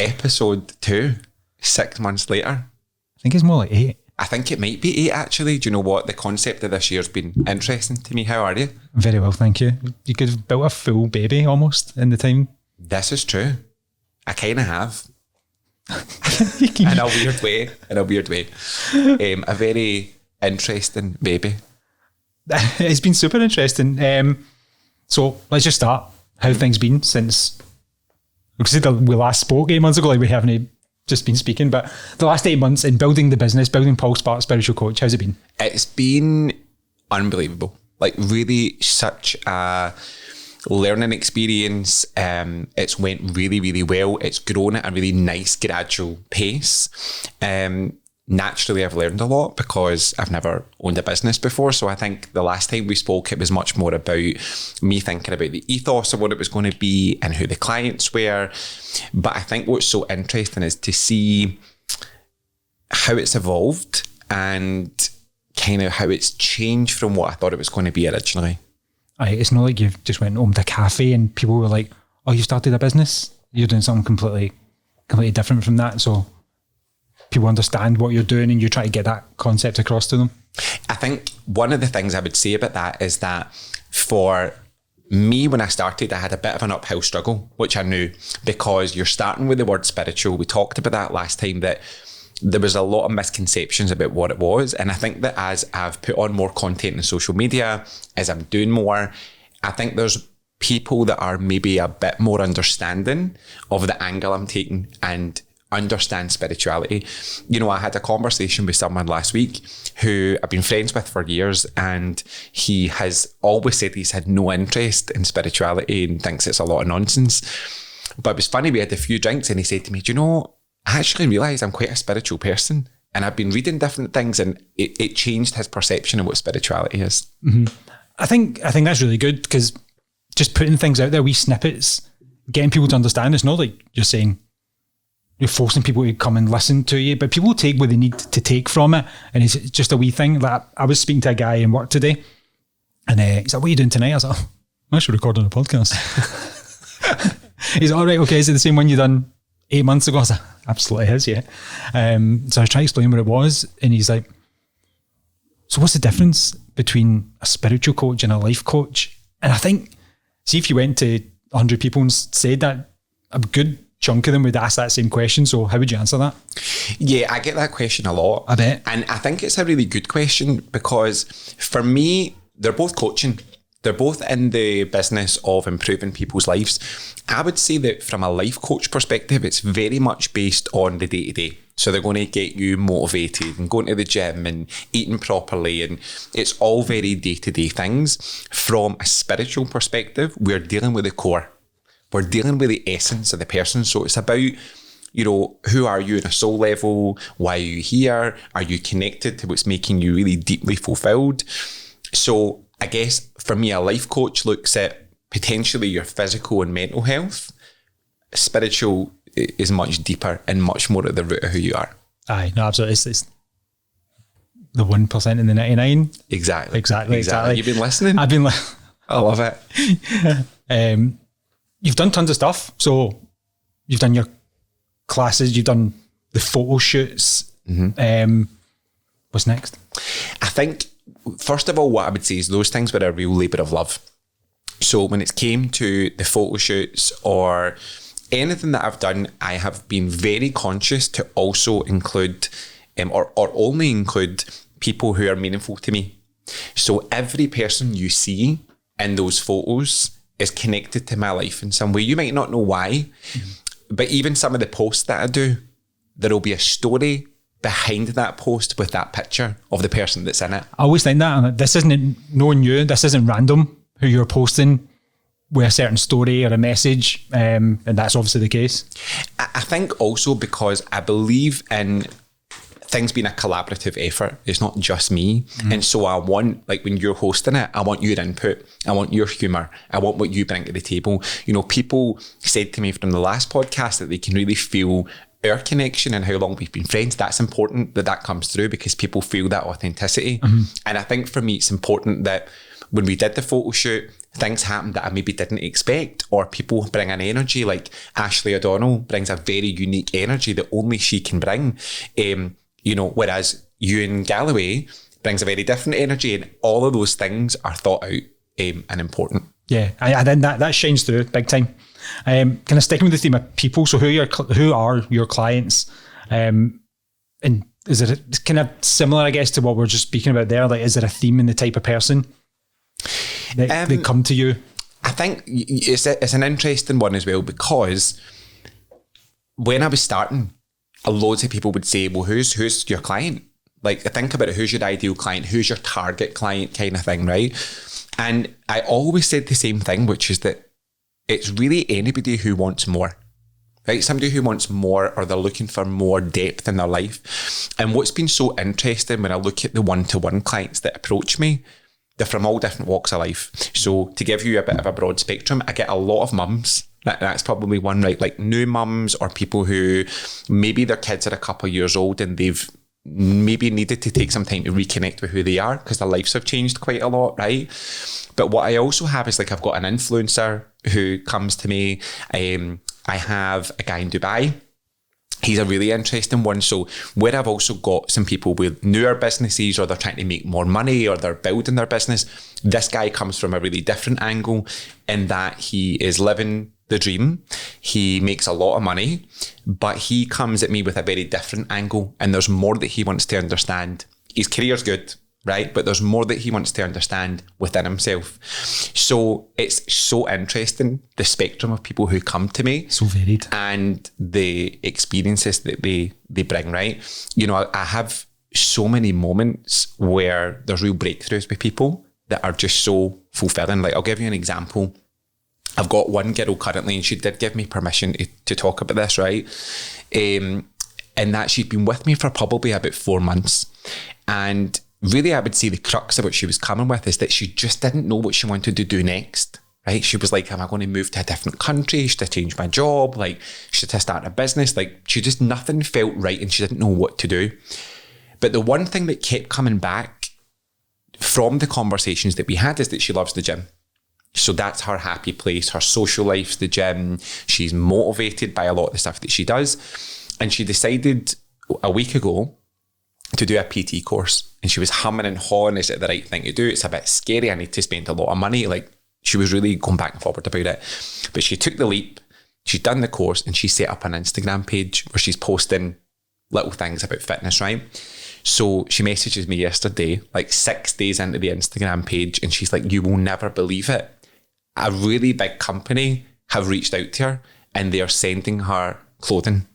episode 2, 6 months later. I think it's more like 8. I think it might be 8 actually. Do you know what? The concept of this year's been interesting to me. How are you? Very well, thank you. You could have built a full baby almost in the time. This is true. I kind of have. In a weird way. A very interesting baby. It's been super interesting. So let's just start. How things been since we last spoke 8 months ago? Like we haven't just been speaking, but the last 8 months in building the business, building Paul Sparks Spiritual Coach, how's it been? It's been unbelievable. Like really such a learning experience. It's went really, really well. It's grown at a really nice gradual pace. Naturally, I've learned a lot because I've never owned a business before. So I think the last time we spoke, it was much more about me thinking about the ethos of what it was going to be and who the clients were. But I think what's so interesting is to see how it's evolved and kind of how it's changed from what I thought it was going to be originally. It's not like you've just went home to a cafe and people were like, oh, you started a business? You're doing something completely different from that. So people understand what you're doing and you try to get that concept across to them. I think one of the things I would say about that is that for me, when I started, I had a bit of an uphill struggle, which I knew, because you're starting with the word spiritual. We talked about that last time, that there was a lot of misconceptions about what it was. And I think that as I've put on more content on social media, as I'm doing more, I think there's people that are maybe a bit more understanding of the angle I'm taking and understand spirituality. You know, I had a conversation with someone last week who I've been friends with for years, and he has always said he's had no interest in spirituality and thinks it's a lot of nonsense. But it was funny, we had a few drinks and he said to me, do you know, I actually realised I'm quite a spiritual person, and I've been reading different things, and it changed his perception of what spirituality is. Mm-hmm. I think that's really good, because just putting things out there, wee snippets, getting people to understand. It's not like you're saying you're forcing people to come and listen to you, but people take what they need to take from it, and it's just a wee thing. Like I was speaking to a guy in work today, and he's like, what are you doing tonight? I was like, oh, I'm actually recording a podcast. He's like, all right, okay, is it the same one you done 8 months ago? I was like, absolutely is, yeah. So I was trying to explain what it was, and he's like, so what's the difference between a spiritual coach and a life coach? And I think, see, if you went to 100 people and said that, a good chunk of them would ask that same question. So how would you answer that? Yeah, I get that question a lot. I bet. And I think it's a really good question, because for me, they're both coaching. They're both in the business of improving people's lives. I would say that from a life coach perspective, it's very much based on the day-to-day. So they're going to get you motivated and going to the gym and eating properly. And it's all very day-to-day things. From a spiritual perspective, we're dealing with the core. We're dealing with the essence of the person. So it's about, you know, who are you on a soul level? Why are you here? Are you connected to what's making you really deeply fulfilled? So I guess for me, a life coach looks at potentially your physical and mental health. Spiritual is much deeper and much more at the root of who you are. Aye, no, absolutely. It's the 1% and the 99. Exactly. You've been listening? I've been listening. I love it. You've done tons of stuff. So you've done your classes, you've done the photo shoots. Mm-hmm. What's next? I think, first of all, what I would say is those things were a real labour of love. So when it came to the photo shoots or anything that I've done, I have been very conscious to also include or only include people who are meaningful to me. So every person you see in those photos is connected to my life in some way. You might not know why, but even some of the posts that I do, there'll be a story behind that post with that picture of the person that's in it. I always think that, and this isn't knowing you, this isn't random who you're posting with a certain story or a message, and that's obviously the case. I think also because I believe in things being a collaborative effort. It's not just me. And so I want, like when you're hosting it, I want your input. I want your humour. I want what you bring to the table. You know, people said to me from the last podcast that they can really feel our connection and how long we've been friends. That's important that comes through, because people feel that authenticity. And I think for me, it's important that when we did the photo shoot, things happen that I maybe didn't expect, or people bring an energy like Ashley O'Donnell brings a very unique energy that only she can bring. Whereas Ewan Galloway brings a very different energy, and all of those things are thought out and important. Yeah, and then that shines through big time. Kind of sticking with the theme of people. So who are your clients? And is it kind of similar, I guess, to what we're just speaking about there? Like, is there a theme in the type of person that they come to you? I think it's an interesting one as well, because when I was starting, loads of people would say, well, who's your client? Like, think about it, who's your ideal client? Who's your target client kind of thing, right? And I always said the same thing, which is that it's really anybody who wants more, right? Somebody who wants more, or they're looking for more depth in their life. And what's been so interesting when I look at the one-to-one clients that approach me, they're from all different walks of life. So to give you a bit of a broad spectrum, I get a lot of mums. That's probably one, right? Like new mums, or people who maybe their kids are a couple of years old and they've maybe needed to take some time to reconnect with who they are because their lives have changed quite a lot, right? But what I also have is, like, I've got an influencer who comes to me. I have a guy in Dubai. He's a really interesting one. So where I've also got some people with newer businesses, or they're trying to make more money, or they're building their business, this guy comes from a really different angle in that he is living the dream. He makes a lot of money, but he comes at me with a very different angle, and there's more that he wants to understand. His career's good, right? But there's more that he wants to understand within himself. So it's so interesting, the spectrum of people who come to me. So varied. And the experiences that they bring, right? I have so many moments where there's real breakthroughs with people that are just so fulfilling. Like, I'll give you an example. I've got one girl currently, and she did give me permission to talk about this, right? And that she'd been with me for probably about 4 months. And really, I would say the crux of what she was coming with is that she just didn't know what she wanted to do next, right? She was like, am I going to move to a different country? Should I change my job? Like, should I start a business? Like, nothing felt right, and she didn't know what to do. But the one thing that kept coming back from the conversations that we had is that she loves the gym. So that's her happy place. Her social life's the gym. She's motivated by a lot of the stuff that she does. And she decided a week ago to do a PT course. And she was humming and hawing, is it the right thing to do? It's a bit scary. I need to spend a lot of money. Like, she was really going back and forward about it. But she took the leap. She's done the course, and she set up an Instagram page where she's posting little things about fitness, right? So she messages me yesterday, like 6 days into the Instagram page, and she's like, you will never believe it. A really big company have reached out to her, and they are sending her clothing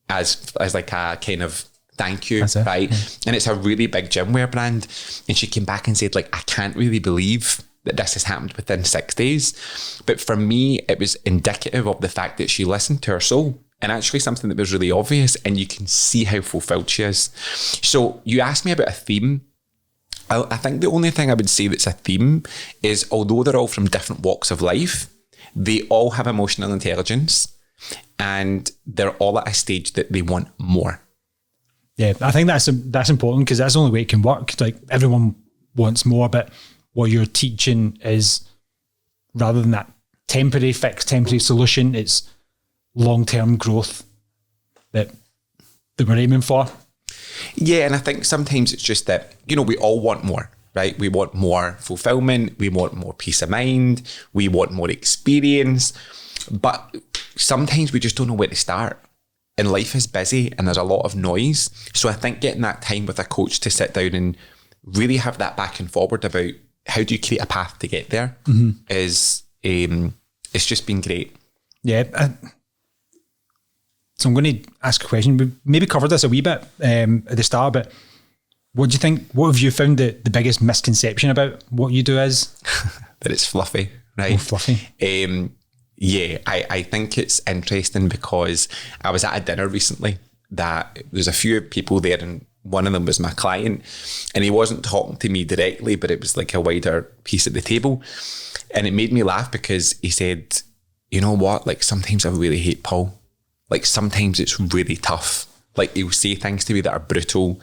as like a kind of thank you, right? Yeah. And it's a really big gym wear brand. And she came back and said, like, I can't really believe that this has happened within 6 days. But for me, it was indicative of the fact that she listened to her soul, and actually something that was really obvious, and you can see how fulfilled she is. So you asked me about a theme. I think the only thing I would say that's a theme is, although they're all from different walks of life, they all have emotional intelligence, and they're all at a stage that they want more. Yeah, I think that's important, because that's the only way it can work. Like, everyone wants more, but what you're teaching is, rather than that temporary fix, temporary solution, it's long-term growth that we're aiming for. Yeah, and I think sometimes it's just that, we all want more, right? We want more fulfillment. We want more peace of mind. We want more experience. But sometimes we just don't know where to start. And life is busy, and there's a lot of noise. So I think getting that time with a coach to sit down and really have that back and forward about how do you create a path to get there is, it's just been great. Yeah. So I'm going to ask a question. We maybe covered this a wee bit at the start, but what do you think? What have you found the biggest misconception about what you do is? That it's fluffy, right? Oh, fluffy. Yeah, I think it's interesting because I was at a dinner recently that there's a few people there, and one of them was my client, and he wasn't talking to me directly, but it was like a wider piece at the table. And it made me laugh because he said, you know what? Like, sometimes I really hate Paul. Like, sometimes it's really tough. Like, he'll say things to me that are brutal.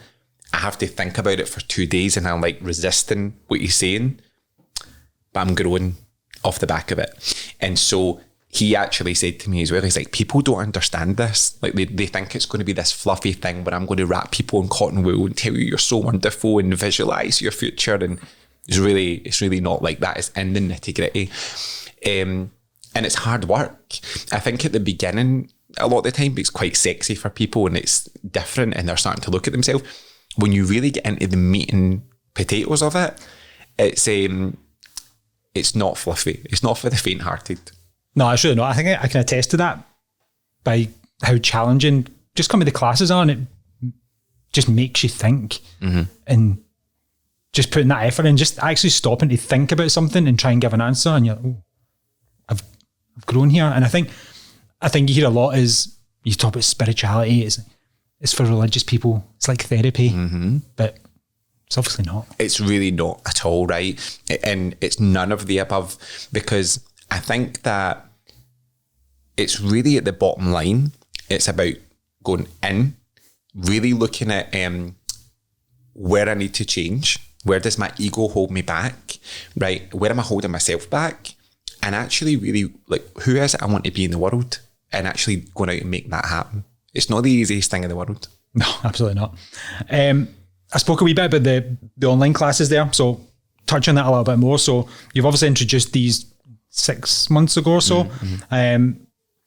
I have to think about it for 2 days, and I'm like resisting what he's saying. But I'm growing off the back of it. And so he actually said to me as well, he's like, people don't understand this. Like they think it's going to be this fluffy thing where I'm going to wrap people in cotton wool and tell you you're so wonderful and visualize your future. And it's really not like that. It's in the nitty gritty. And it's hard work. I think at the beginning, a lot of the time, it's quite sexy for people and it's different and they're starting to look at themselves. When you really get into the meat and potatoes of it, it's not fluffy. It's not for the faint-hearted. No, it's really not. I think I can attest to that by how challenging just coming to classes are, and it just makes you think and just putting that effort in, just actually stopping to think about something and try and give an answer, and you're like, oh, I've grown here. And I think you hear a lot is you talk about spirituality. It's for religious people. It's like therapy, but it's obviously not. It's really not at all, right? And it's none of the above, because I think that it's really at the bottom line. It's about going in, really looking at where I need to change. Where does my ego hold me back, right? Where am I holding myself back? And actually really, like, who is it I want to be in the world? And actually going out and make that happen. It's not the easiest thing in the world. No, absolutely not. I spoke a wee bit about the online classes there, so touch on that a little bit more. So you've obviously introduced these 6 months ago or so.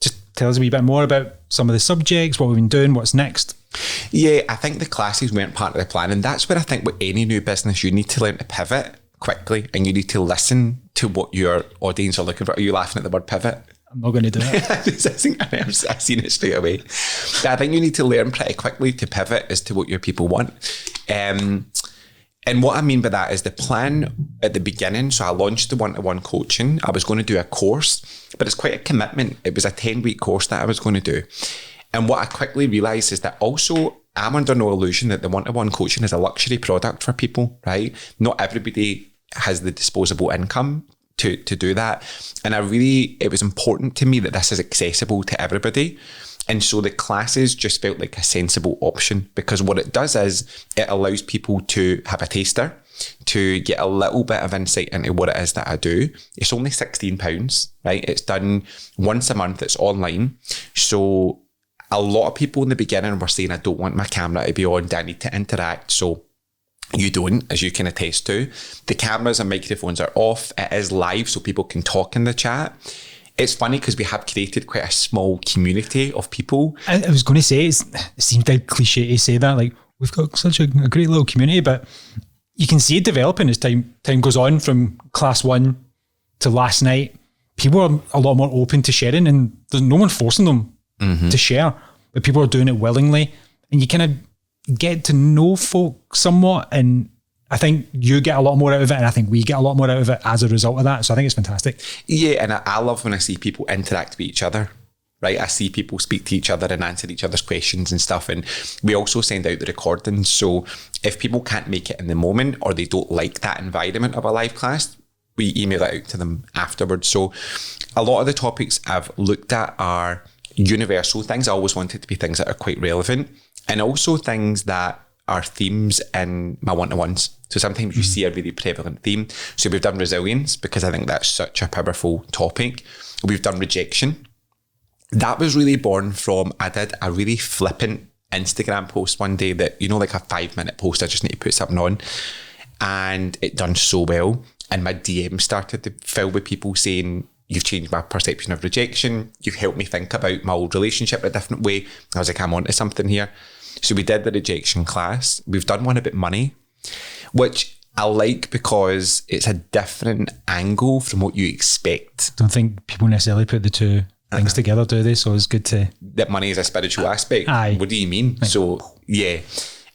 Just tell us a wee bit more about some of the subjects, what we've been doing, what's next. Yeah, I think the classes weren't part of the plan, and that's where I think with any new business, you need to learn to pivot quickly and you need to listen to what your audience are looking for. Are you laughing at the word pivot? I'm not going to do it. I've seen it straight away. But I think you need to learn pretty quickly to pivot as to what your people want. And what I mean by that is the plan at the beginning. So I launched the one-to-one coaching. I was going to do a course, but it's quite a commitment. It was a 10-week course that I was going to do. And what I quickly realized is that also I'm under no illusion that the one-to-one coaching is a luxury product for people, right? Not everybody has the disposable income to do that. And it was important to me that this is accessible to everybody. And so the classes just felt like a sensible option, because what it does is it allows people to have a taster, to get a little bit of insight into what it is that I do. It's only £16, right? It's done once a month. It's online. So a lot of people in the beginning were saying, I don't want my camera to be on. I need to interact. So you don't, as you can attest to. The cameras and microphones are off. It is live, so people can talk in the chat. It's funny because we have created quite a small community of people. I was going to say, it seems like cliche to say that, like we've got such a great little community, but you can see it developing as time goes on. From class 1 to last night, people are a lot more open to sharing, and there's no one forcing them to share, but people are doing it willingly, and you kind of get to know folk somewhat, and I think you get a lot more out of it, and I think we get a lot more out of it as a result of that. So I think it's fantastic. Yeah, and I love when I see people interact with each other, right? I see people speak to each other and answer each other's questions and stuff. And we also send out the recordings. So if people can't make it in the moment, or they don't like that environment of a live class, we email it out to them afterwards. So a lot of the topics I've looked at are universal things. I always want it to be things that are quite relevant, and also things that are themes in my one-to-ones. So sometimes you see a really prevalent theme. So we've done resilience, because I think that's such a powerful topic. We've done rejection. That was really born from, I did a really flippant Instagram post one day that, like a 5-minute post, I just need to put something on. And it done so well. And my DM started to fill with people saying, you've changed my perception of rejection. You've helped me think about my old relationship a different way. I was like, I'm onto something here. So we did the rejection class. We've done one about money, which I like because it's a different angle from what you expect. Don't think people necessarily put the two things together, do they? So it's good to... That money is a spiritual aspect. Aye. What do you mean? Right. So, yeah.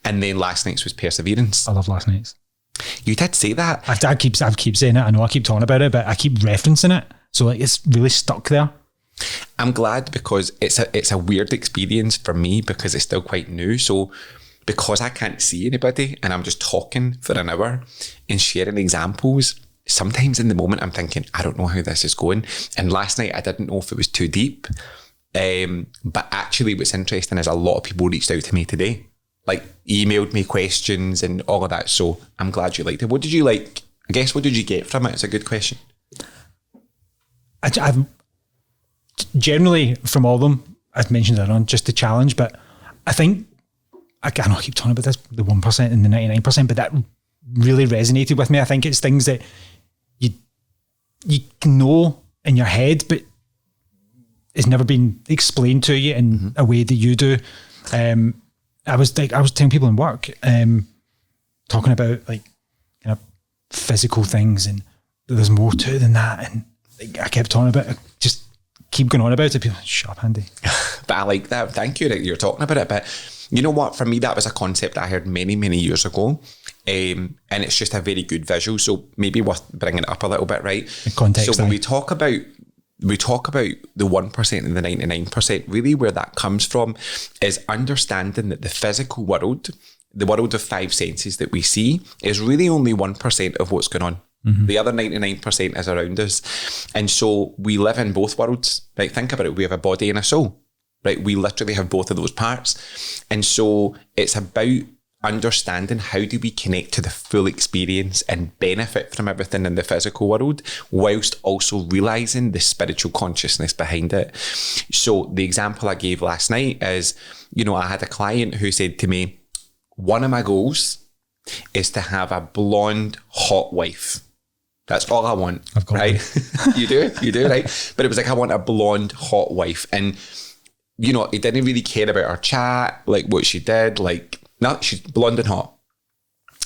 And then last night's was perseverance. I love last night's. You did say that. I keep saying it. I know I keep talking about it, but I keep referencing it. So like it's really stuck there. I'm glad, because it's a weird experience for me, because it's still quite new. So because I can't see anybody and I'm just talking for an hour and sharing examples, sometimes in the moment I'm thinking, I don't know how this is going. And last night I didn't know if it was too deep. But actually what's interesting is a lot of people reached out to me today, like emailed me questions and all of that. So I'm glad you liked it. What did you like? I guess, what did you get from it? It's a good question. I've generally from all of them, I've mentioned it on just the challenge, but I think I know I keep talking about this, the 1% and the 99%, but that really resonated with me. I think it's things that you know in your head, but it's never been explained to you in a way that you do. I was telling people in work, talking about like kind of physical things, and there's more to it than that. And like, I kept talking about it, just keep going on about it. People, shut up, Andy. But I like that. Thank you that you're talking about it. But you know what? For me, that was a concept I heard many, many years ago. And it's just a very good visual. So maybe worth bringing it up a little bit, right? The context. So when we talk about the 1% and the 99%, really where that comes from is understanding that the physical world, the world of five senses that we see, is really only 1% of what's going on. The other 99% is around us. And so we live in both worlds, right? Think about it. We have a body and a soul, right? We literally have both of those parts. And so it's about understanding how do we connect to the full experience and benefit from everything in the physical world, whilst also realising the spiritual consciousness behind it. So the example I gave last night is, I had a client who said to me, one of my goals is to have a blonde, hot wife. That's all I want, right? You do, right? But it was like, I want a blonde, hot wife. And, he didn't really care about our chat, like what she did, like, no, she's blonde and hot.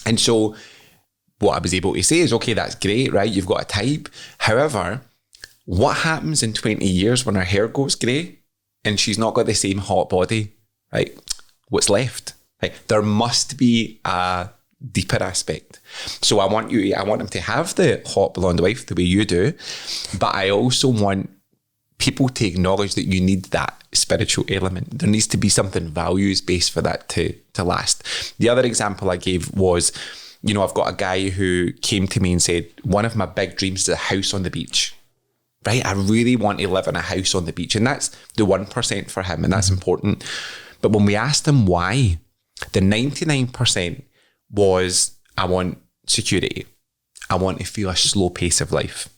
And so what I was able to say is, okay, that's great, right? You've got a type. However, what happens in 20 years when her hair goes grey and she's not got the same hot body, right? What's left? Right? There must be a deeper aspect. So I want them to have the hot blonde wife the way you do, but I also want people to acknowledge that you need that spiritual element. There needs to be something values-based for that to last. The other example I gave was, I've got a guy who came to me and said, one of my big dreams is a house on the beach, right? I really want to live in a house on the beach. And that's the 1% for him, and that's important. But when we asked him why, the 99% was, I want security. I want to feel a slow pace of life.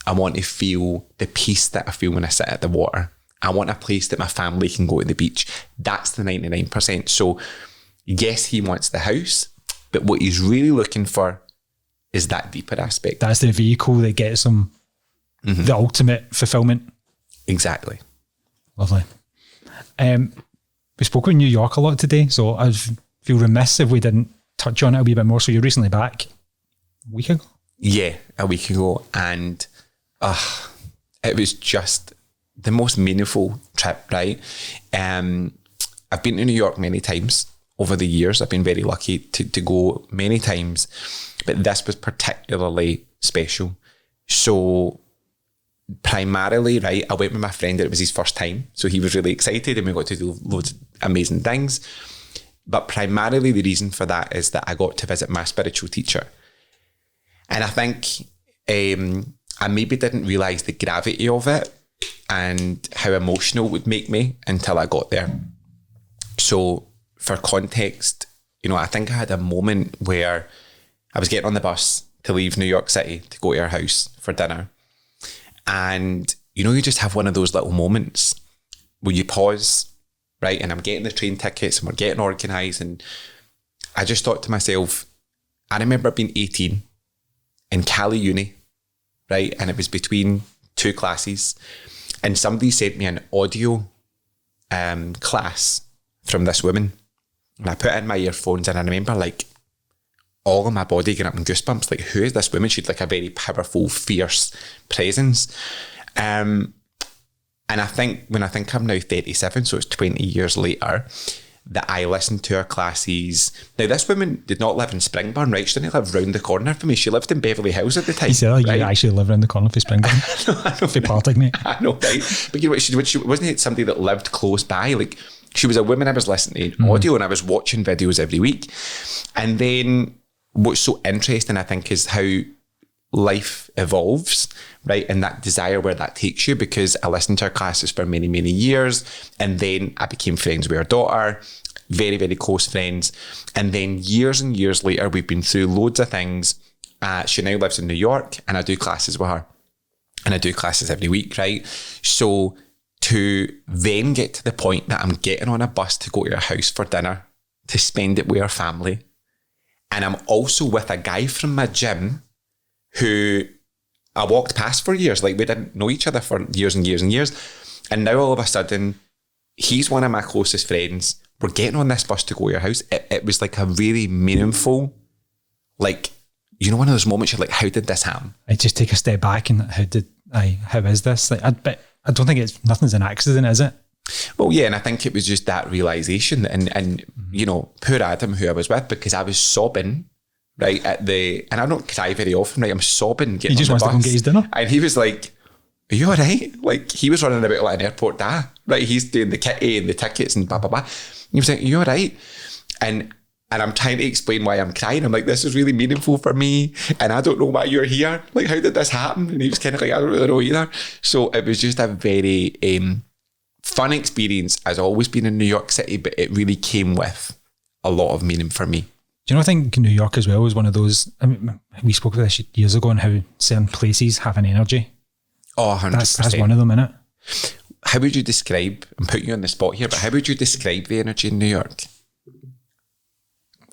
I want to feel the peace that I feel when I sit at the water. I want a place that my family can go to the beach. That's the 99%. So yes, he wants the house, but what he's really looking for is that deeper aspect. That's the vehicle that gets him the ultimate fulfillment. Exactly. Lovely. We spoke about New York a lot today, so I feel remiss if we didn't touch on it a wee bit more. So you're recently back a week ago? Yeah, a week ago. And it was just the most meaningful trip, right? I've been to New York many times over the years. I've been very lucky to go many times, but this was particularly special. So primarily, right, I went with my friend and it was his first time. So he was really excited and we got to do loads of amazing things. But primarily the reason for that is that I got to visit my spiritual teacher. And I think I maybe didn't realise the gravity of it and how emotional it would make me until I got there. So for context, I think I had a moment where I was getting on the bus to leave New York City to go to our house for dinner. And, you just have one of those little moments where you pause, right? And I'm getting the train tickets and we're getting organised. And I just thought to myself, I remember being 18 in Cali Uni, right? And it was between two classes. And somebody sent me an audio class from this woman. And I put in my earphones and I remember like all of my body getting up in goosebumps. Like, who is this woman? She'd like a very powerful, fierce presence. And I think when I'm now 37, so it's 20 years later, that I listened to her classes. Now, this woman did not live in Springburn, right? She didn't live round the corner from me. She lived in Beverly Hills at the time. You said, right? You actually live round the corner for Springburn. I know. For Partick, mate. I know, right? But she wasn't somebody that lived close by. Like, she was a woman I was listening to audio and I was watching videos every week. And then what's so interesting, I think, is how life evolves, right? And that desire where that takes you, because I listened to her classes for many, many years. And then I became friends with her daughter, very, very close friends. And then years and years later, we've been through loads of things. She now lives in New York and I do classes with her. and I do classes every week, right? So to then get to the point that I'm getting on a bus to go to your house for dinner, to spend it with your family, and I'm also with a guy from my gym who I walked past for years. Like, we didn't know each other for years and years and years. And now all of a sudden, he's one of my closest friends. We're getting on this bus to go to your house. It was like a really meaningful, like, you know, one of those moments you're like, how did this happen? I just take a step back and how is this? Like, but I don't think nothing's an accident, is it? Well, yeah, and I think it was just that realisation. And you know, poor Adam, who I was with, because I was sobbing, right, and I don't cry very often, right? I'm sobbing getting He just on wants the to go and bus. get his dinner. And he was like, are you all right? Like, he was running about like an airport right? He's doing the kitty and the tickets and blah, blah, blah. He was like, are you all right? And I'm trying to explain why I'm crying. I'm like, this is really meaningful for me. And I don't know why you're here. Like, how did this happen? And he was kind of like, I don't really know either. So it was just a very fun experience, as always been in New York City, but it really came with a lot of meaning for me. Do you know, I think New York as well is one of those, I mean, we spoke about this years ago, and how certain places have an energy. Oh, 100%. That's one of them, innit? How would you describe, I'm putting you on the spot here, but how would you describe the energy in New York?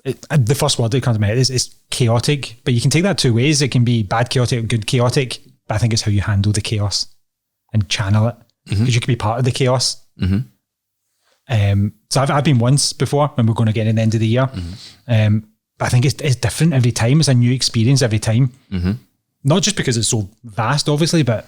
The first word that comes to my head is chaotic, but you can take that two ways. It can be bad chaotic or good chaotic, but I think it's how you handle the chaos and channel it, because you can be part of the chaos. So I've been once before, and we're going to get in the end of the year. But I think it's different every time. It's a new experience every time. Not just because it's so vast, obviously, but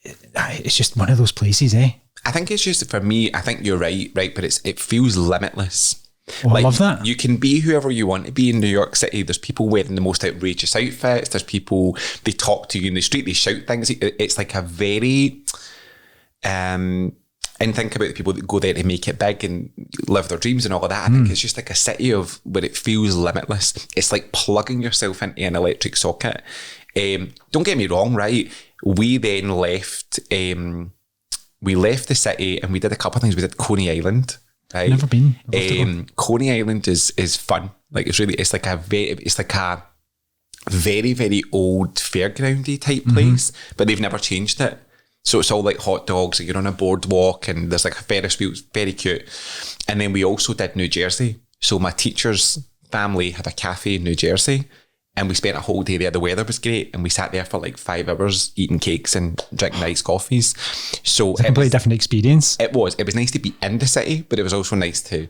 it's just one of those places, eh? I think it's just, for me, I think you're right, but it feels limitless. I love that. You can be whoever you want to be in New York City. There's people wearing the most outrageous outfits. There's people, they talk to you in the street, they shout things. It's like a very, and think about the people that go there to make it big and live their dreams and all of that. I think it's just like a city of where it feels limitless. It's like plugging yourself into an electric socket. Don't get me wrong, right? We then left, we left the city and we did a couple of things. We did Coney Island. Right? Never been. Coney Island is fun. Like, it's like a very, very old fairgroundy type place, but they've never changed it. So it's all like hot dogs, and you're on a boardwalk, and there's like a Ferris wheel. It's very cute. And then we also did New Jersey. So my teacher's family had a cafe in New Jersey, and we spent a whole day there. The weather was great, and we sat there for like 5 hours eating cakes and drinking iced coffees. So it's a completely different experience. It was nice to be in the city, but it was also nice to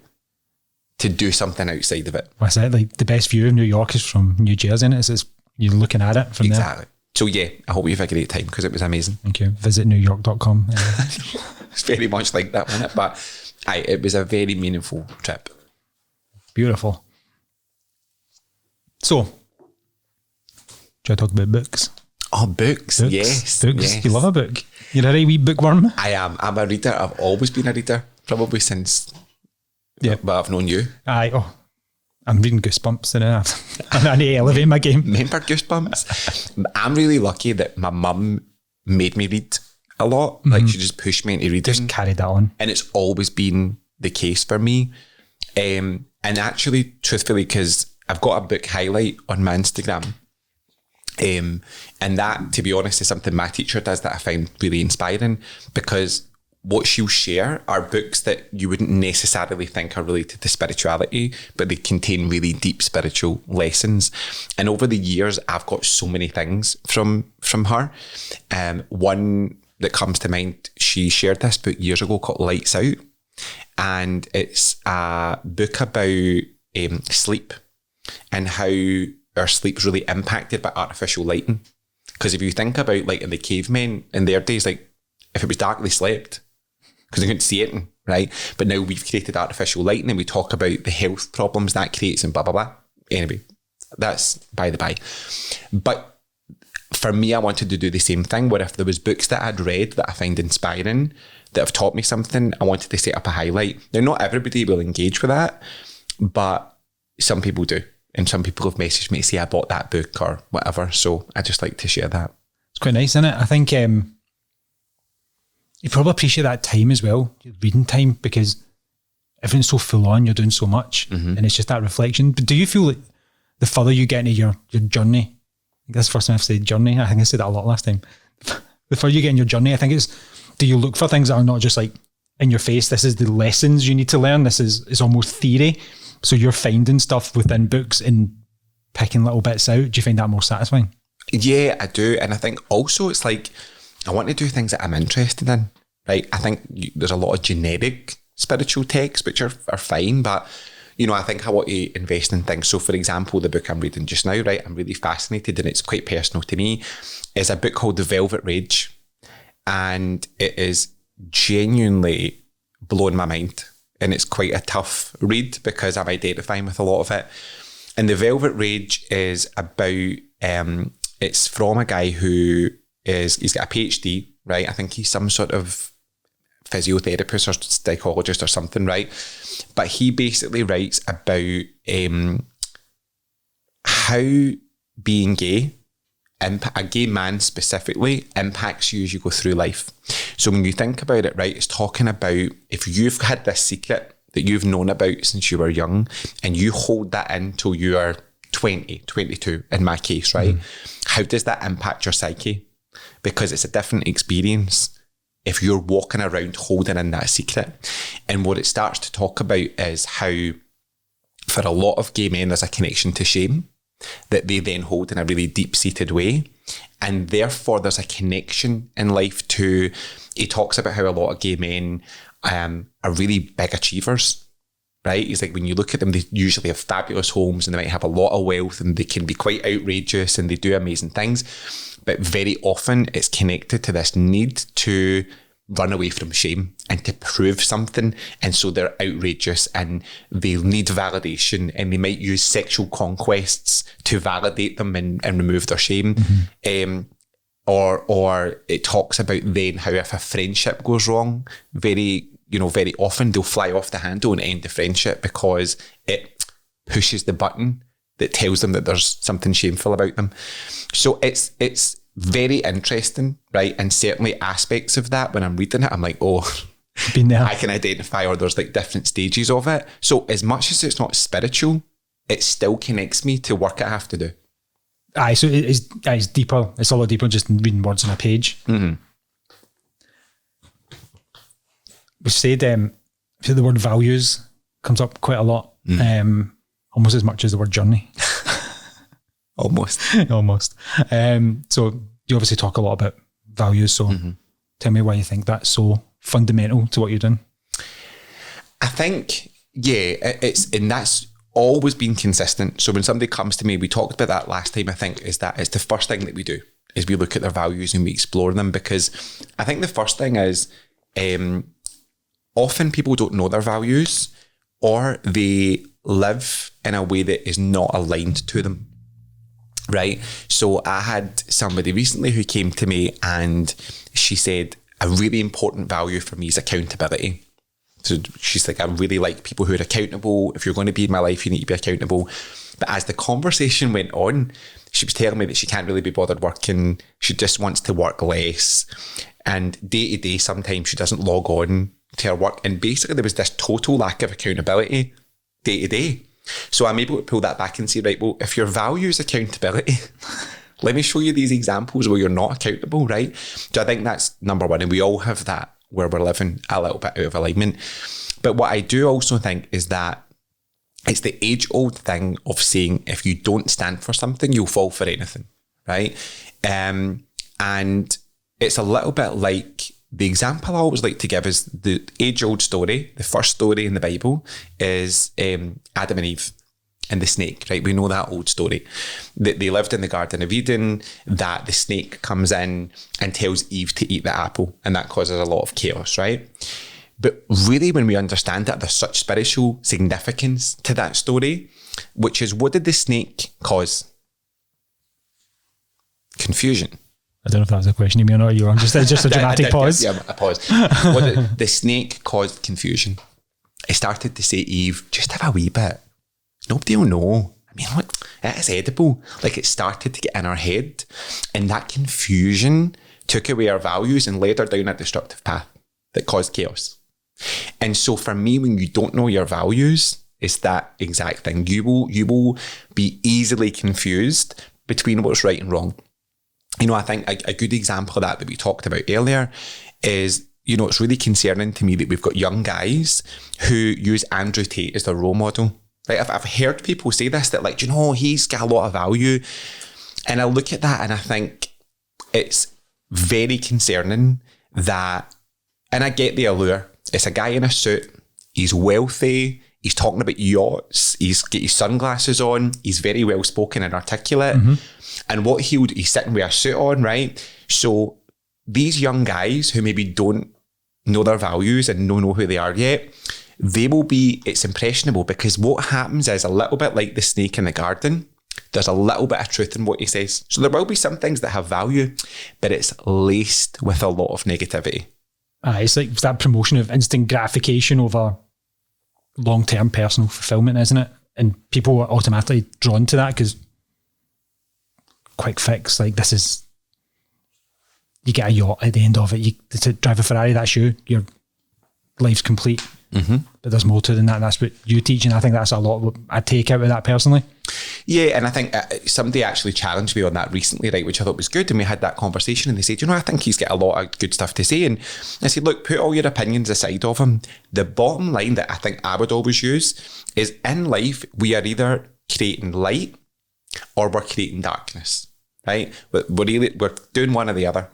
do something outside of it. What's that? Like, the best view of New York is from New Jersey, and it's you're looking at it from exactly. there. So yeah, I hope you have a great time, because it was amazing. Thank you. Visit newyork.com. It's very much like that, wasn't it? But it was a very meaningful trip. Beautiful. So, do you talk about books? Oh, books. Yes. Books. Yes. You love a book. You're a right wee bookworm. I am. I'm a reader. I've always been a reader, probably since I've known you. I'm reading Goosebumps and I need to elevate my game. Remember Goosebumps? I'm really lucky that my mum made me read a lot. Like, she just pushed me into reading. Just carried that on. And it's always been the case for me. And actually, truthfully, because I've got a book highlight on my Instagram. And that, to be honest, is something my teacher does that I find really inspiring, because what she'll share are books that you wouldn't necessarily think are related to spirituality, but they contain really deep spiritual lessons. And over the years, I've got so many things from her. One that comes to mind, she shared this book years ago called Lights Out. And it's a book about sleep and how our sleep's really impacted by artificial lighting. Because if you think about, like, in the cavemen in their days, like, if it was dark, they slept because they couldn't see it, right? But now we've created artificial lighting, and we talk about the health problems that creates and blah, blah, blah. Anyway, that's by the by. But for me, I wanted to do the same thing, where if there was books that I'd read that I find inspiring, that have taught me something, I wanted to set up a highlight. Now, not everybody will engage with that, but some people do. And some people have messaged me to say I bought that book or whatever. So I just like to share that. It's quite nice, isn't it? I think you probably appreciate that time as well, reading time, because everything's so full on, you're doing so much, and it's just that reflection. But do you feel like the further you get into your journey, That's the first time I've said journey. I think I said that a lot last time. Before you get in your journey, I think it's, do you look for things that are not just like in your face? This is the lessons you need to learn. This is almost theory. So you're finding stuff within books and picking little bits out. Do you find that more satisfying? Yeah, I do. And I think also it's like, I want to do things that I'm interested in, right? I think there's a lot of generic spiritual texts, which are fine, but you know, I think I want to invest in things. So for example, the book I'm reading just now, right, I'm really fascinated and it's quite personal to me, is a book called The Velvet Rage. And it is genuinely blowing my mind. And it's quite a tough read because I'm identifying with a lot of it. And The Velvet Rage is about, it's from a guy who he's got a PhD, right? I think he's some sort of physiotherapist or psychologist or something, right? But he basically writes about how being gay, a gay man specifically, impacts you as you go through life. So when you think about it, right, it's talking about if you've had this secret that you've known about since you were young and you hold that in till you are 20, 22 in my case, right? How does that impact your psyche? Because it's a different experience if you're walking around holding in that secret. And what it starts to talk about is how for a lot of gay men, there's a connection to shame that they then hold in a really deep-seated way. And therefore, there's a connection in life to, he talks about how a lot of gay men are really big achievers, right? He's like, when you look at them, they usually have fabulous homes and they might have a lot of wealth and they can be quite outrageous and they do amazing things. But very often it's connected to this need to run away from shame and to prove something. And so they're outrageous and they need validation and they might use sexual conquests to validate them and remove their shame. Or it talks about then how if a friendship goes wrong, very often they'll fly off the handle and end the friendship because it pushes the button that tells them that there's something shameful about them. So it's very interesting, right? And certainly aspects of that, when I'm reading it, I'm like, oh, been there. I can identify, or there's like different stages of it. So as much as it's not spiritual, it still connects me to work I have to do. Aye, so it's deeper. It's a lot deeper than just reading words on a page. Mm-hmm. We've said the word values comes up quite a lot, almost as much as the word journey. Almost. So you obviously talk a lot about values. So tell me why you think that's so fundamental to what you're doing. I think, and that's always been consistent. So when somebody comes to me, we talked about that last time, I think, is that it's the first thing that we do is we look at their values and we explore them, because I think the first thing is often people don't know their values or they live in a way that is not aligned to them. Right. So I had somebody recently who came to me and she said, a really important value for me is accountability. So she's like, I really like people who are accountable. If you're going to be in my life, you need to be accountable. But as the conversation went on, she was telling me that she can't really be bothered working. She just wants to work less. And day to day, sometimes she doesn't log on to her work. And basically there was this total lack of accountability day to day. So I'm able to pull that back and say, right, well, if your value is accountability, let me show you these examples where you're not accountable, right? So I think that's number one. And we all have that where we're living a little bit out of alignment. But what I do also think is that it's the age-old thing of saying, if you don't stand for something, you'll fall for anything, right? And it's a little bit like, the example I always like to give is the age-old story. The first story in the Bible is Adam and Eve and the snake, right? We know that old story. That they lived in the Garden of Eden, that the snake comes in and tells Eve to eat the apple, and that causes a lot of chaos, right? But really, when we understand that, there's such spiritual significance to that story, which is, what did the snake cause? Confusion. I don't know if that was a question you mean or you were just a dramatic pause. Yeah, a pause. The snake caused confusion. It started to say, Eve, just have a wee bit. Nobody will know. I mean, look, it is edible. Like, it started to get in our head, and that confusion took away our values and led her down a destructive path that caused chaos. And so for me, when you don't know your values, it's that exact thing. You will be easily confused between what's right and wrong. You know, I think a good example of that we talked about earlier is, you know, it's really concerning to me that we've got young guys who use Andrew Tate as their role model. Right? I've heard people say this, that like, you know, he's got a lot of value. And I look at that and I think it's very concerning that, and I get the allure. It's a guy in a suit. He's wealthy. He's talking about yachts. He's got his sunglasses on. He's very well spoken and articulate. And what he's sitting with a suit on, right? So these young guys who maybe don't know their values and don't know who they are yet, it's impressionable, because what happens is a little bit like the snake in the garden. There's a little bit of truth in what he says. So there will be some things that have value, but it's laced with a lot of negativity. It's like that promotion of instant gratification over long-term personal fulfillment, isn't it? And people are automatically drawn to that because quick fix, like this is, you get a yacht at the end of it, to drive a Ferrari, that's you, your life's complete. But there's more to it than that, and that's what you teach, and I think that's a lot of what I take out of that personally. Yeah, and I think somebody actually challenged me on that recently, right, which I thought was good, and we had that conversation, and they said, you know, I think he's got a lot of good stuff to say, and I said, look, put all your opinions aside of him. The bottom line that I think I would always use is, in life, we are either creating light or we're creating darkness, right? We're doing one or the other.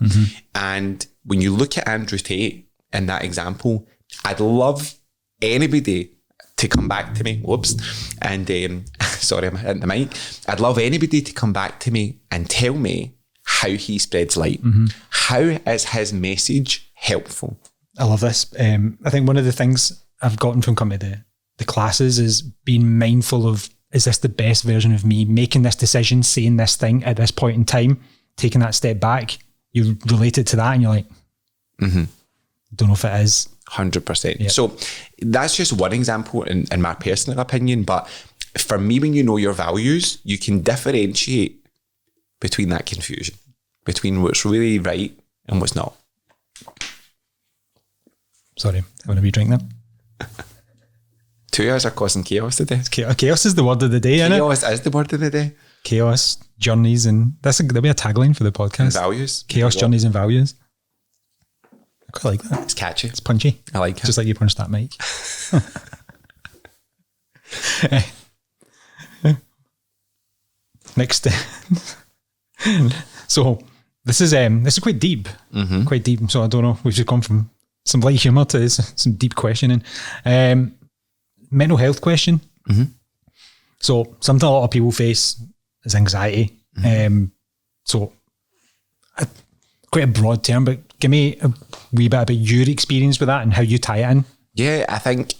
And when you look at Andrew Tate in that example, I'd love anybody to come back to me, and sorry, I'm hitting the mic. I'd love anybody to come back to me and tell me how he spreads light. How is his message helpful? I love this. I think one of the things I've gotten from coming to the classes is being mindful of, is this the best version of me, making this decision, saying this thing at this point in time, taking that step back. You relate it to that and you're like, don't know if it is. 100%. Yeah. So that's just one example in my personal opinion. But for me, when you know your values, you can differentiate between that confusion, between what's really right and what's not. Sorry, having a wee drink now. 2 hours are causing chaos today. Chaos is the word of the day, isn't it? Chaos is the word of the day. Chaos, journeys, and there'll be a tagline for the podcast. And values. Chaos, journeys, and values. I quite like that. It's catchy. It's punchy. I like it. Just like you punched that mic. Next. So this is quite deep. Quite deep. So I don't know. We've just gone from some light humour to some deep questioning. Mental health question. So something a lot of people face is anxiety. So quite a broad term, but give me a wee bit about your experience with that and how you tie it in. Yeah, I think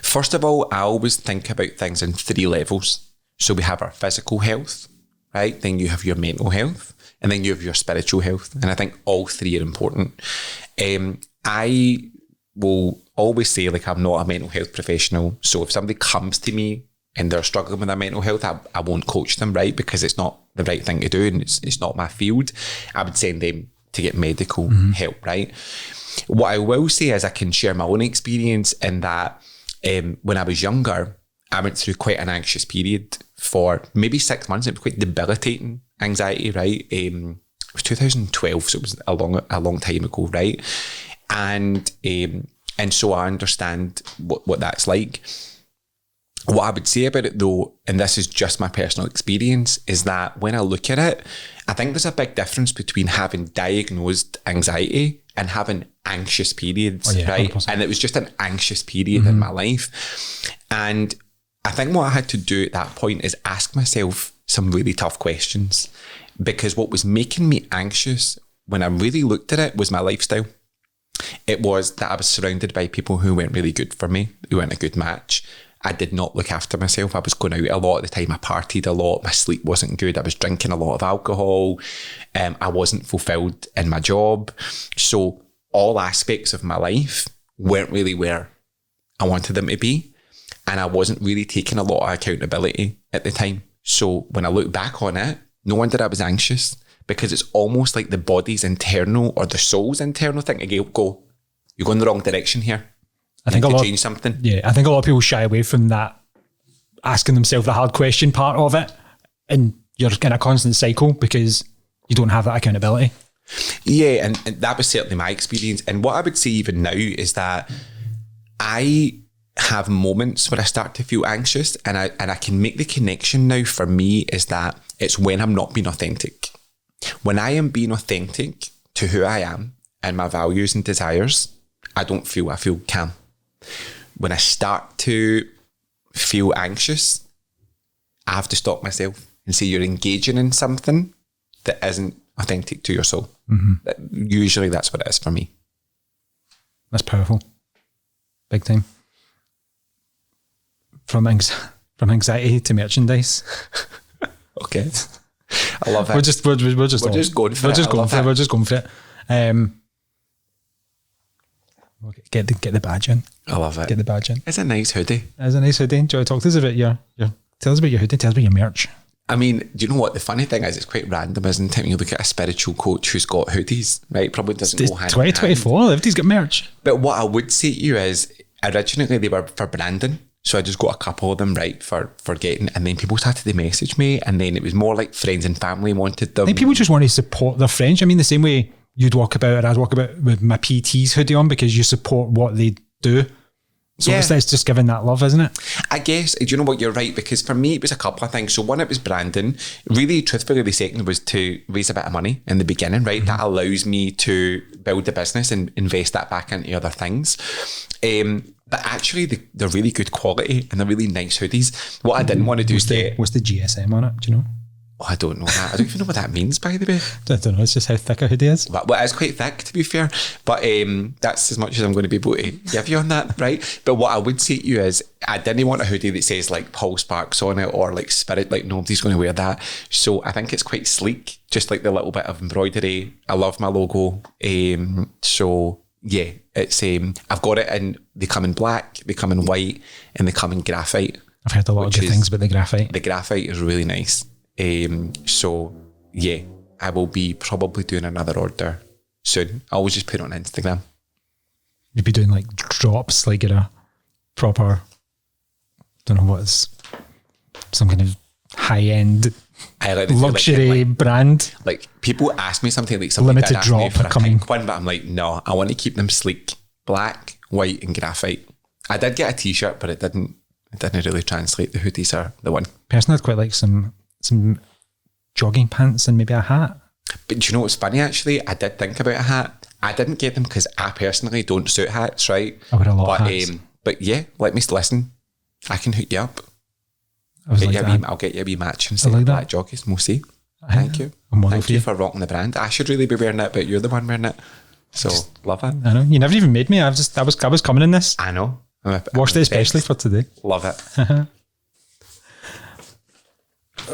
first of all, I always think about things in 3 levels. So we have our physical health, right? Then you have your mental health, and then you have your spiritual health. And I think all 3 are important. I will always say, like, I'm not a mental health professional. So if somebody comes to me and they're struggling with their mental health, I won't coach them, right? Because it's not the right thing to do and it's not my field. I would send them to get medical help, right? What I will say is I can share my own experience in that when I was younger, I went through quite an anxious period for maybe 6 months. It was quite debilitating anxiety, right? It was 2012, so it was a long time ago, right? And so I understand what that's like. What I would say about it though, and this is just my personal experience, is that when I look at it, I think there's a big difference between having diagnosed anxiety and having anxious periods, right? 100%. And it was just an anxious period in my life. And I think what I had to do at that point is ask myself some really tough questions, because what was making me anxious when I really looked at it was my lifestyle. It was that I was surrounded by people who weren't really good for me, who weren't a good match. I did not look after myself. I was going out a lot of the time. I partied a lot. My sleep wasn't good. I was drinking a lot of alcohol. I wasn't fulfilled in my job. So all aspects of my life weren't really where I wanted them to be. And I wasn't really taking a lot of accountability at the time. So when I look back on it, no wonder I was anxious, because it's almost like the body's internal or the soul's internal thing to go, you're going the wrong direction here. I think to change something. Yeah, I think a lot of people shy away from that, asking themselves the hard question part of it. and you're in a constant cycle because you don't have that accountability. Yeah, and that was certainly my experience. And what I would say even now is that I have moments where I start to feel anxious, and I can make the connection now for me is that it's when I'm not being authentic. When I am being authentic to who I am and my values and desires, I feel calm. When I start to feel anxious, I have to stop myself and say you're engaging in something that isn't authentic to your soul. Usually that's what it is for me. That's powerful. Big time. From anxiety to merchandise. Okay. I love it. We're just going for it. We're just going for it. Get the badge in. I love it. Get the badge in. It's a nice hoodie. It's a nice hoodie. Do you want to talk to us about tell us about your hoodie, tell us about your merch. I mean, do you know what? The funny thing is, it's quite random, isn't it? When you look at a spiritual coach who's got hoodies, right? Probably doesn't go hand in hand. 2024, everybody's got merch. But what I would say to you is, originally they were for branding. So I just got a couple of them, right, for getting, and then people started to message me, and then it was more like friends and family wanted them. I think people just want to support their friends. I mean, the same way you'd walk about, or I'd walk about with my PT's hoodie on because you support what they do. So it's just giving that love, isn't it? I guess, do you know what, you're right, because for me it was a couple of things. So one, it was branding. Really, truthfully, the second was to raise a bit of money in the beginning, right? That allows me to build the business and invest that back into other things. But actually, they're really good quality and they're really nice hoodies. What I didn't want to do is what's the GSM on it? Do you know? Oh, I don't know that. I don't even know what that means, by the way. I don't know. It's just how thick a hoodie is. Well, it's quite thick, to be fair. But that's as much as I'm going to be able to give you on that, right? But what I would say to you is, I didn't want a hoodie that says like Paul Sparks on it or like Spirit. Like, nobody's going to wear that. So I think it's quite sleek, just like the little bit of embroidery. I love my logo. So yeah, it's I've got it in. They come in black, they come in white, and they come in graphite. I've heard a lot of good things about the graphite. The graphite is really nice. So yeah, I will be probably doing another order soon. I always just put it on Instagram. You'd be doing like drops, like in a proper, don't know what's, some kind of high end luxury brand. Like people ask me something like something limited drop me for a coming pink one, but I'm like, no, I want to keep them sleek, black, white, and graphite. I did get a t-shirt, but it didn't really translate. The hoodies are the one. Personally, I'd quite like some jogging pants and maybe a hat. But do you know what's funny, actually? I did think about a hat. I didn't get them because I personally don't suit hats, right? I wear a lot of hats. But yeah, let me listen. I can hook you up. I'll get you a wee matching set of black jockeys. We'll see. Thank you. Thank you for rocking the brand. I should really be wearing it, but you're the one wearing it. So love it. I know. You never even made me. I was coming in this. I know. Washed it especially for today. Love it.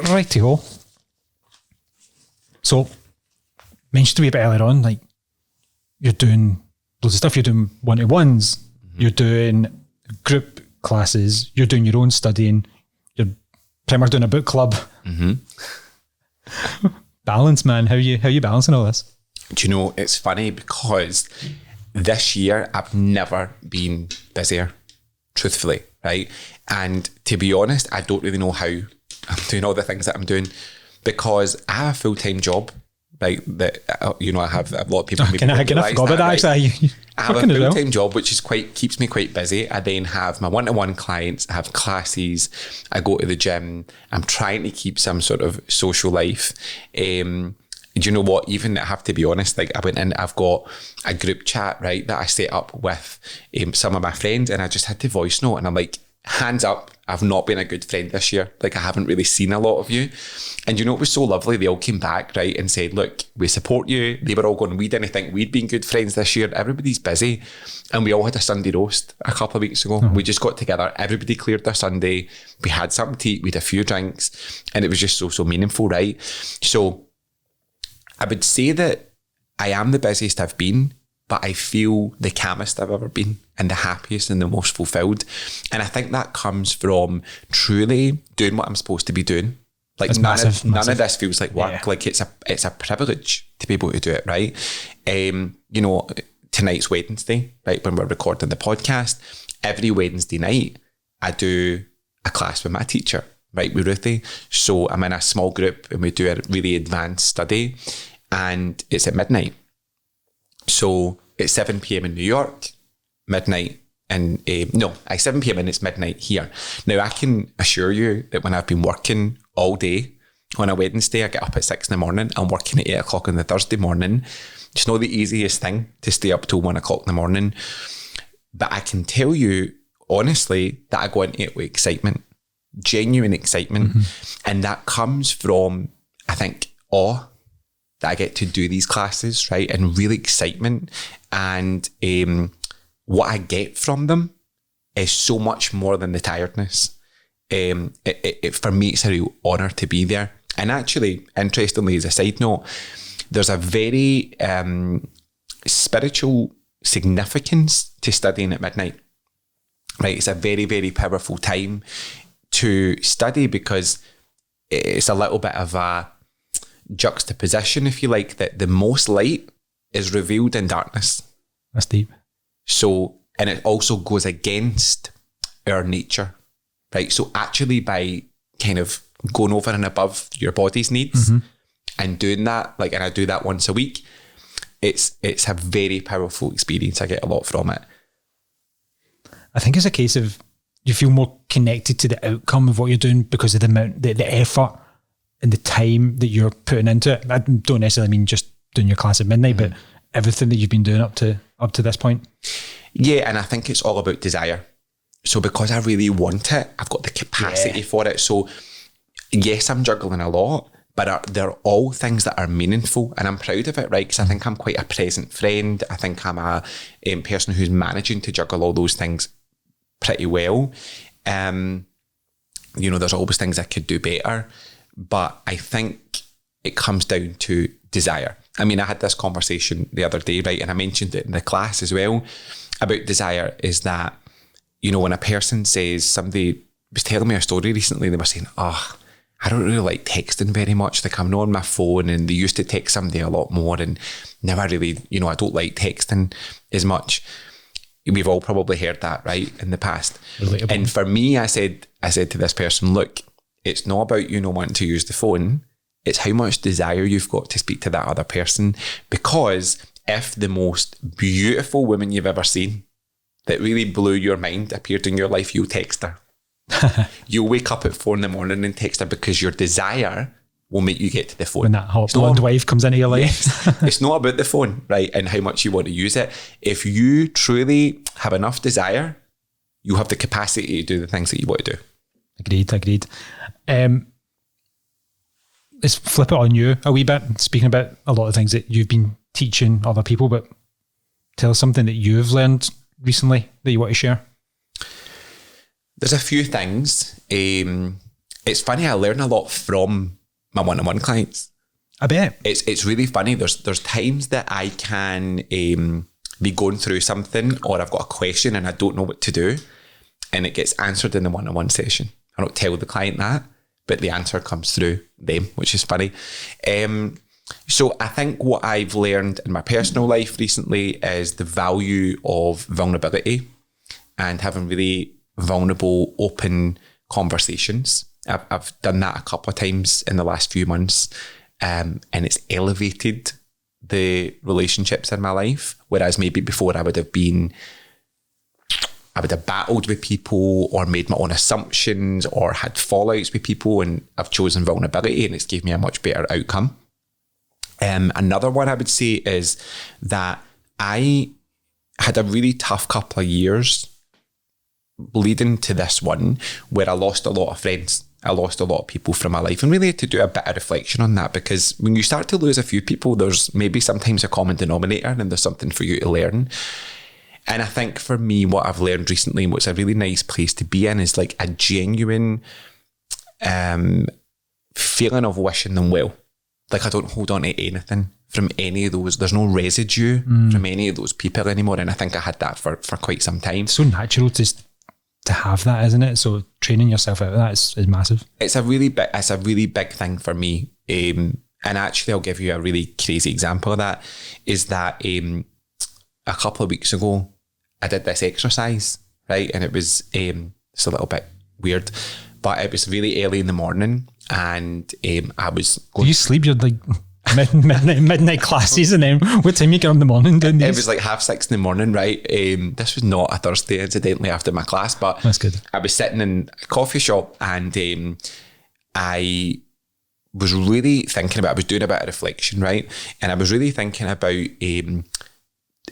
Righty-ho. So, mentioned to me a bit earlier on, like, you're doing loads of stuff. You're doing one-to-ones. You're doing group classes. You're doing your own studying. You're pretty much doing a book club. Balance, man. How you balancing all this? Do you know, it's funny because this year I've never been busier, truthfully, right? And to be honest, I don't really know how I'm doing all the things that I'm doing because I have a full-time job. Like that, I have a lot of people. I forgot about that. Actually, I have a full-time job, which is keeps me quite busy. I then have my one-to-one clients. I have classes. I go to the gym. I'm trying to keep some sort of social life. Do you know what? Even I have to be honest. Like I went in, I've got a group chat, right, that I set up with some of my friends, and I just had to voice note, and I'm like, hands up, I've not been a good friend this year. Like I haven't really seen a lot of you. And you know, it was so lovely. They all came back, right, and said, look, we support you. They were all going, we didn't think we'd been good friends this year. Everybody's busy. And we all had a Sunday roast a couple of weeks ago. We just got together. Everybody cleared their Sunday. We had something to eat. We had a few drinks. And it was just so meaningful, right? So I would say that I am the busiest I've been, but I feel the calmest I've ever been and the happiest and the most fulfilled. And I think that comes from truly doing what I'm supposed to be doing. Like none of this feels like work. Yeah. Like it's a privilege to be able to do it, right? Tonight's Wednesday, right, when we're recording the podcast, every Wednesday night I do a class with my teacher. right, with Ruthie. So I'm in a small group and we do a really advanced study and it's at midnight. So it's 7 p.m. in New York, midnight in, 7 p.m. and it's midnight here. Now I can assure you that when I've been working all day on a Wednesday, I get up at 6 in the morning, I'm working at 8 o'clock on the Thursday morning. It's not the easiest thing to stay up till 1 o'clock in the morning. But I can tell you, honestly, that I go into it with excitement, genuine excitement. And that comes from, I think, awe that I get to do these classes, right? And real excitement. And what I get from them is so much more than the tiredness. For me, it's a real honour to be there. And actually, interestingly, as a side note, there's a very spiritual significance to studying at midnight, right? It's a very, very powerful time to study because it's a little bit of a juxtaposition, if you like, that the most light is revealed in darkness. That's deep. So, and it also goes against our nature, right? So actually by kind of going over and above your body's needs and doing that, like, and I do that once a week, it's a very powerful experience. I get a lot from it. I think it's a case of you feel more connected to the outcome of what you're doing because of the amount, the effort and the time that you're putting into it. I don't necessarily mean just doing your class at midnight, but everything that you've been doing up to this point. Yeah, and I think it's all about desire. So because I really want it, I've got the capacity for it. So yes, I'm juggling a lot, but they're all things that are meaningful and I'm proud of it, right? Because I think I'm quite a present friend. I think I'm a person who's managing to juggle all those things pretty well. There's always things I could do better, but I think it comes down to desire. I mean, I had this conversation the other day, right? And I mentioned it in the class as well about desire is that, when a person says, somebody was telling me a story recently, they were saying, I don't really like texting very much. Like I'm not on my phone and they used to text somebody a lot more and now I really, I don't like texting as much. We've all probably heard that, right, in the past. Relatable. And for me, I said to this person, look, it's not about you not wanting to use the phone. It's how much desire you've got to speak to that other person. Because if the most beautiful woman you've ever seen that really blew your mind appeared in your life, you'll text her. You'll wake up at 4 a.m. and text her because your desire will make you get to the phone. When that hot blonde wife comes into your life. Yes. It's not about the phone, right? And how much you want to use it. If you truly have enough desire, you have the capacity to do the things that you want to do. Agreed. Let's flip it on you a wee bit. Speaking about a lot of things that you've been teaching other people, but tell us something that you've learned recently that you want to share. There's a few things. It's funny, I learn a lot from my one-on-one clients. I bet. It's really funny. There's times that I can be going through something or I've got a question and I don't know what to do and it gets answered in the one-on-one session. I don't tell the client that, but the answer comes through them, which is funny. So I think what I've learned in my personal life recently is the value of vulnerability and having really vulnerable, open conversations. I've done that a couple of times in the last few months, and it's elevated the relationships in my life. Whereas maybe before I would have battled with people or made my own assumptions or had fallouts with people, and I've chosen vulnerability and it's given me a much better outcome. Another one I would say is that I had a really tough couple of years leading to this one where I lost a lot of friends. I lost a lot of people from my life and really had to do a bit of reflection on that because when you start to lose a few people, there's maybe sometimes a common denominator and there's something for you to learn. And I think for me, what I've learned recently and what's a really nice place to be in is like a genuine feeling of wishing them well. Like I don't hold on to anything from any of those. There's no residue from any of those people anymore. And I think I had that for quite some time. It's so natural to have that, isn't it? So training yourself out of that is massive. It's a really big thing for me. And actually, I'll give you a really crazy example of that. Is that a couple of weeks ago, I did this exercise, right? And it was it's a little bit weird, but it was really early in the morning, and I was Do going. you sleep? You're like midnight classes, and then what time you get up in the morning doing these? It was like 6:30 in the morning, right? This was not a Thursday, incidentally, after my class, but That's good. I was sitting in a coffee shop, and I was really thinking about, I was doing a bit of reflection, right? And I was really thinking about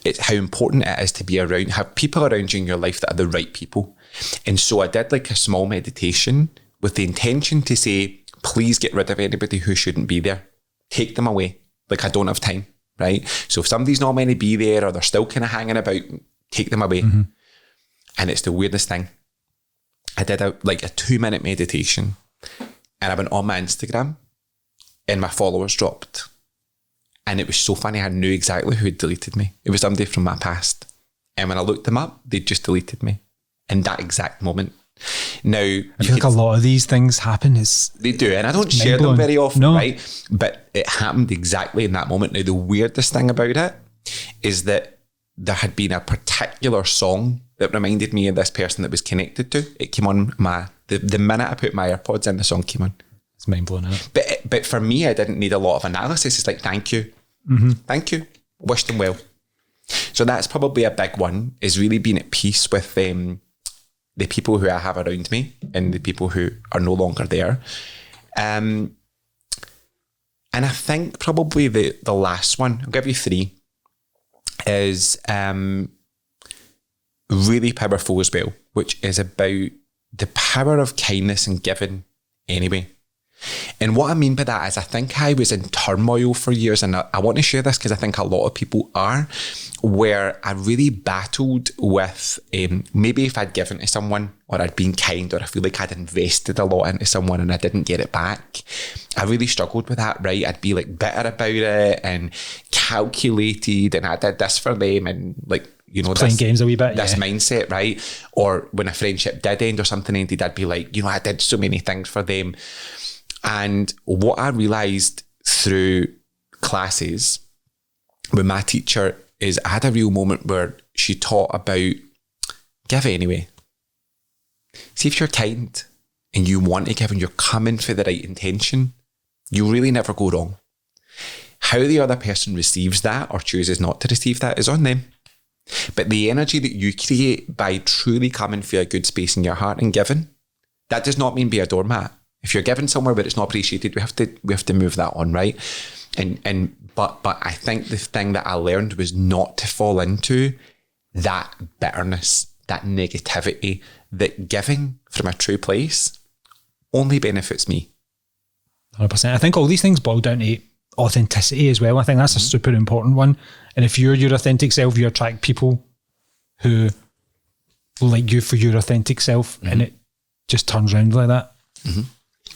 it's how important it is to be around, have people around you in your life that are the right people. And so I did like a small meditation with the intention to say, please get rid of anybody who shouldn't be there. Take them away. Like, I don't have time, right? So if somebody's not meant to be there, or they're still kind of hanging about, take them away. Mm-hmm. And it's the weirdest thing. I did a 2-minute meditation, and I went on my Instagram, and my followers dropped. And it was so funny. I knew exactly who had deleted me. It was somebody from my past. And when I looked them up, they'd just deleted me in that exact moment. Now, I feel like a lot of these things happen. They do, and I don't share them very often, right? But it happened exactly in that moment. Now, the weirdest thing about it is that there had been a particular song that reminded me of this person that was connected to. It came on the minute I put my AirPods in, the song came on. It's mind-blowing, isn't it? But for me, I didn't need a lot of analysis. It's like, thank you. Thank you. Wish them well. So that's probably a big one, is really being at peace with the people who I have around me and the people who are no longer there. And I think probably the last one, I'll give you 3, is really powerful as well, which is about the power of kindness and giving anyway. And what I mean by that is, I think I was in turmoil for years, and I want to share this because I think a lot of people are, where I really battled with maybe if I'd given to someone, or I'd been kind, or I feel like I'd invested a lot into someone and I didn't get it back. I really struggled with that, right? I'd be like bitter about it and calculated, and I did this for them, and like, you know, playing games a wee bit, this mindset, right? Or when a friendship did end or something ended, I'd be like, you know, I did so many things for them. And what I realised through classes with my teacher is I had a real moment where she taught about give anyway. See, if you're kind and you want to give and you're coming for the right intention, you really never go wrong. How the other person receives that or chooses not to receive that is on them. But the energy that you create by truly coming for a good space in your heart and giving, that does not mean be a doormat. If you're giving somewhere but it's not appreciated, we have to move that on, right? But I think the thing that I learned was not to fall into that bitterness, that negativity, that giving from a true place only benefits me. 100%. I think all these things boil down to authenticity as well. I think that's a super important one. And if you're your authentic self, you attract people who like you for your authentic self, and it just turns around like that.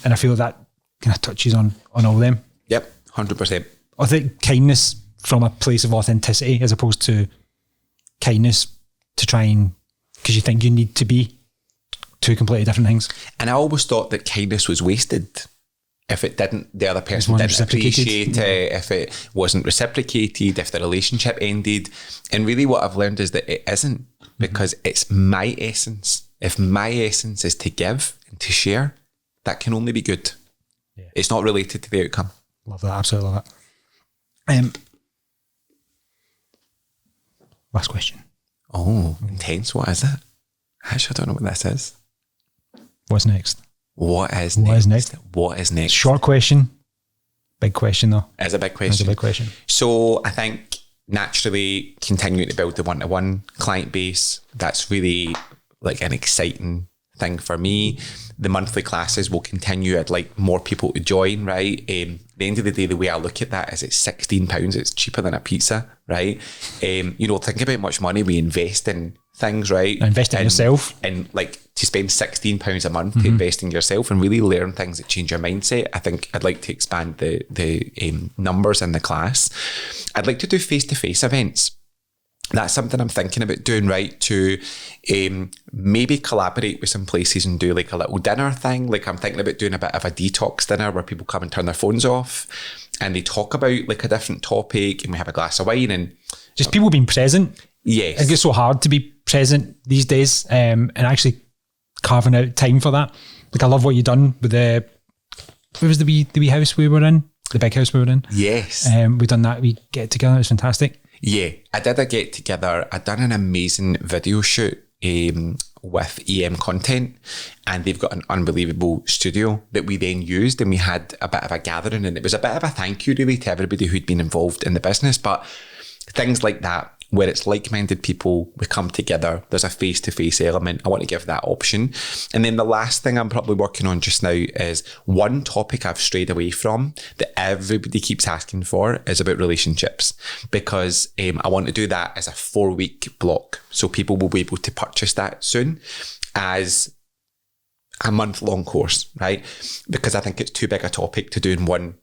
And I feel that kind of touches on all them. Yep, 100%. I think kindness from a place of authenticity, as opposed to kindness to try and, because you think you need to be, two completely different things. And I always thought that kindness was wasted if it didn't, the other person didn't appreciate it, if it wasn't reciprocated, if the relationship ended. And really what I've learned is that it isn't, because it's my essence. If my essence is to give and to share, that can only be good. Yeah. It's not related to the outcome. Love that, absolutely love that. Last question. Oh, intense. What is it? Actually, I don't know what this is. What's next? What is next? Short question. Big question though. It's a big question. It's a big question. So I think naturally continuing to build the one-to-one client base, that's really like an exciting thing for me. The monthly classes will continue. I'd like more people to join, right? At the end of the day, the way I look at that is it's £16. It's cheaper than a pizza, right? You know, think about how much money we invest in things, right? Invest in yourself. And like to spend £16 a month to invest in yourself and really learn things that change your mindset. I think I'd like to expand the numbers in the class. I'd like to do face-to-face events. That's something I'm thinking about doing, right? To maybe collaborate with some places and do like a little dinner thing. Like I'm thinking about doing a bit of a detox dinner where people come and turn their phones off and they talk about like a different topic and we have a glass of wine and just people being present. Yes. I think it's so hard to be present these days, and actually carving out time for that. Like, I love what you done with the, what was the wee house we were in? The big house we were in? Yes. We done that, we get together, it was fantastic. Yeah, I did a get together. I done an amazing video shoot with EM Content, and they've got an unbelievable studio that we then used, and we had a bit of a gathering, and it was a bit of a thank you really to everybody who'd been involved in the business. But things like that, where it's like-minded people, we come together, there's a face-to-face element, I want to give that option. And then the last thing I'm probably working on just now is one topic I've strayed away from that everybody keeps asking for is about relationships, because I want to do that as a 4-week block. So people will be able to purchase that soon as a month-long course, right? Because I think it's too big a topic to do in one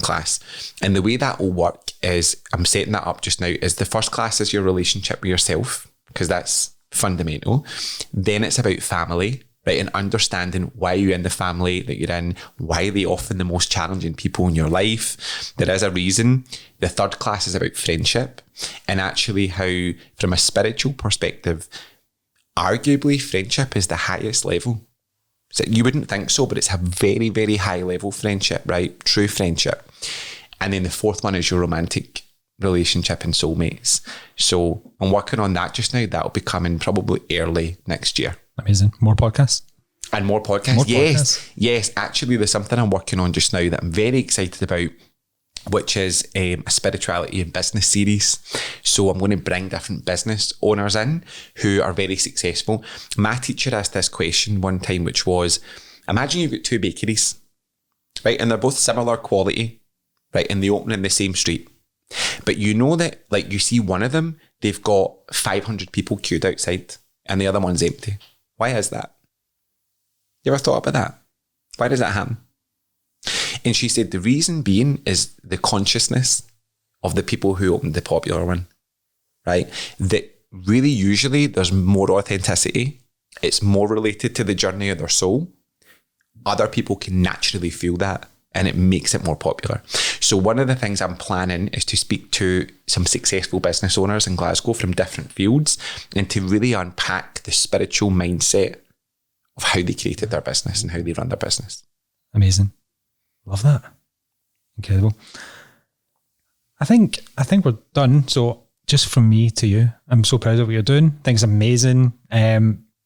class. And the way that will work is, I'm setting that up just now, is the first class is your relationship with yourself, because that's fundamental. Then it's about family, right? And understanding why you're in the family that you're in, why they're often the most challenging people in your life. There is a reason. The third class is about friendship, and actually how, from a spiritual perspective, arguably friendship is the highest level. So you wouldn't think so, but it's a very, very high level friendship, right? True friendship. And then the fourth one is your romantic relationship and soulmates. So I'm working on that just now. That'll be coming probably early next year. Amazing. More podcasts? And more podcasts. Yes. Actually, there's something I'm working on just now that I'm very excited about, which is a spirituality and business series. So I'm going to bring different business owners in who are very successful. My teacher asked this question one time, which was, imagine you've got 2 bakeries, right? And they're both similar quality, right? And they open in the same street. But you know that, like, you see one of them, they've got 500 people queued outside and the other one's empty. Why is that? You ever thought about that? Why does that happen? And she said the reason being is the consciousness of the people who opened the popular one, right? That really usually there's more authenticity. It's more related to the journey of their soul. Other people can naturally feel that, and it makes it more popular. So one of the things I'm planning is to speak to some successful business owners in Glasgow from different fields, and to really unpack the spiritual mindset of how they created their business and how they run their business. Amazing. Love that. Incredible. I think we're done. So just from me to you, I'm so proud of what you're doing. I think it's amazing.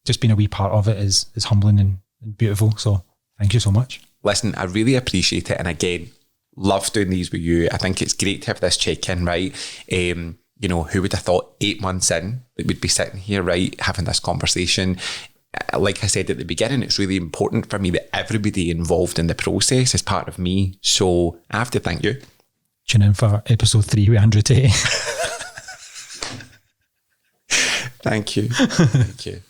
Just being a wee part of it is humbling and beautiful. So thank you so much. Listen, I really appreciate it. And again, love doing these with you. I think it's great to have this check-in, right? You know, who would have thought 8 months in that we'd be sitting here, right, having this conversation? Like I said at the beginning, it's really important for me that everybody involved in the process is part of me. So I have to thank you. Tune in for episode 3 with Andrew Tate. Thank you. Thank you.